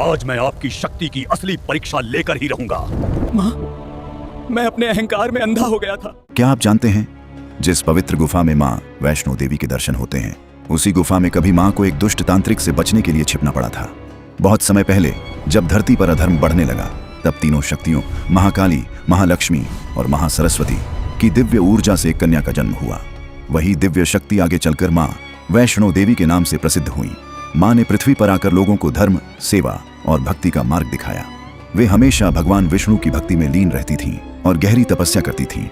आज मैं आपकी शक्ति की असली परीक्षा लेकर ही रहूंगा। माँ, मैं अपने अहंकार में अंधा हो गया था। क्या आप जानते हैं, जिस पवित्र गुफा में माँ वैष्णो देवी के दर्शन होते हैं, उसी गुफा में कभी माँ को एक दुष्ट तांत्रिक से बचने के लिए छिपना पड़ा था। बहुत समय पहले जब धरती पर अधर्म बढ़ने लगा, तब तीनों शक्तियों महाकाली, महालक्ष्मी और महासरस्वती की दिव्य ऊर्जा से एक कन्या का जन्म हुआ। वही दिव्य शक्ति आगे चलकर माँ वैष्णो देवी के नाम से प्रसिद्ध हुई। माँ ने पृथ्वी पर आकर लोगों को धर्म, सेवा और भक्ति का मार्ग दिखाया। वे हमेशा भगवान विष्णु की भक्ति में लीन रहती थीं और गहरी तपस्या करती थीं।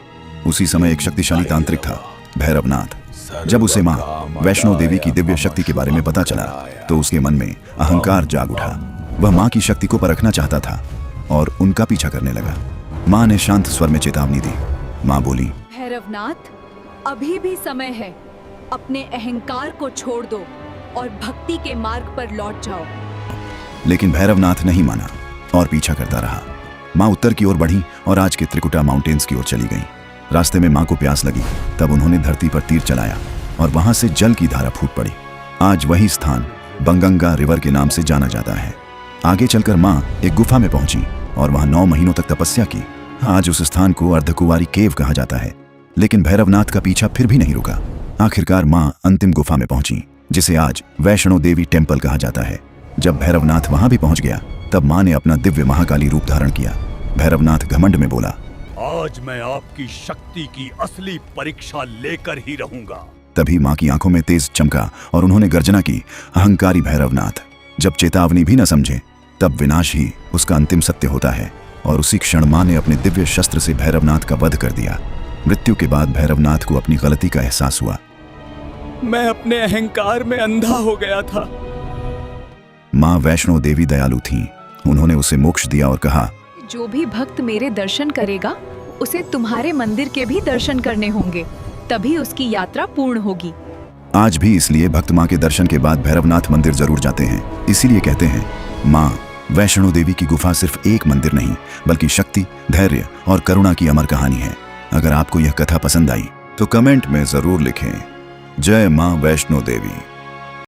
उसी समय एक शक्तिशाली तांत्रिक था, भैरवनाथ। जब उसे माँ वैष्णो देवी की दिव्य शक्ति के बारे में पता चला, तो उसके मन में अहंकार जाग उठा। वह माँ की शक्ति को परखना चाहता था और उनका पीछा करने लगा। माँ ने शांत स्वर में चेतावनी दी। माँ बोली, भैरवनाथ, अभी भी समय है। अपने अहंकार को छोड़ दो और भक्ति के मार्ग पर लौट जाओ। लेकिन भैरवनाथ नहीं माना और पीछा करता रहा। माँ उत्तर की ओर बढ़ी और आज के त्रिकुटा माउंटेन्स की ओर चली गई। रास्ते में माँ को प्यास लगी, तब उन्होंने धरती पर तीर चलाया और वहां से जल की धारा फूट पड़ी। आज वही स्थान बंगंगा रिवर के नाम से जाना जाता है। आगे चलकर माँ एक गुफा में पहुंची और वहां 9 महीनों तक तपस्या की। आज उस स्थान को अर्धकुंवारी केव कहा जाता है। लेकिन भैरवनाथ का पीछा फिर भी नहीं रुका। आखिरकार माँ अंतिम गुफा में पहुंची, जिसे आज वैष्णो देवी टेम्पल कहा जाता है। जब भैरवनाथ वहां भी पहुंच गया, तब माँ ने अपना दिव्य महाकाली रूप धारण किया। भैरवनाथ घमंड में बोला, आज मैं आपकी शक्ति की असली परीक्षा लेकर ही रहूंगा। तभी माँ की आंखों में तेज चमका और उन्होंने गर्जना की, अहंकारी भैरवनाथ, जब चेतावनी भी न समझे तब विनाश ही उसका अंतिम सत्य होता है। और उसी क्षण माँ ने अपने दिव्य शस्त्र से भैरवनाथ का वध कर दिया। मृत्यु के बाद भैरवनाथ को अपनी गलती का एहसास हुआ। मैं अपने अहंकार में अंधा हो गया था। माँ वैष्णो देवी दयालु थीं। उन्होंने उसे मोक्ष दिया और कहा, जो भी भक्त मेरे दर्शन करेगा, उसे तुम्हारे मंदिर के भी दर्शन करने होंगे, तभी उसकी यात्रा पूर्ण होगी। आज भी इसलिए भक्त माँ के दर्शन के बाद भैरवनाथ मंदिर जरूर जाते हैं। इसीलिए कहते हैं, माँ वैष्णो देवी की गुफा सिर्फ एक मंदिर नहीं, बल्कि शक्ति, धैर्य और करुणा की अमर कहानी है। अगर आपको यह कथा पसंद आई तो कमेंट में जरूर लिखें, जय माँ वैष्णो देवी।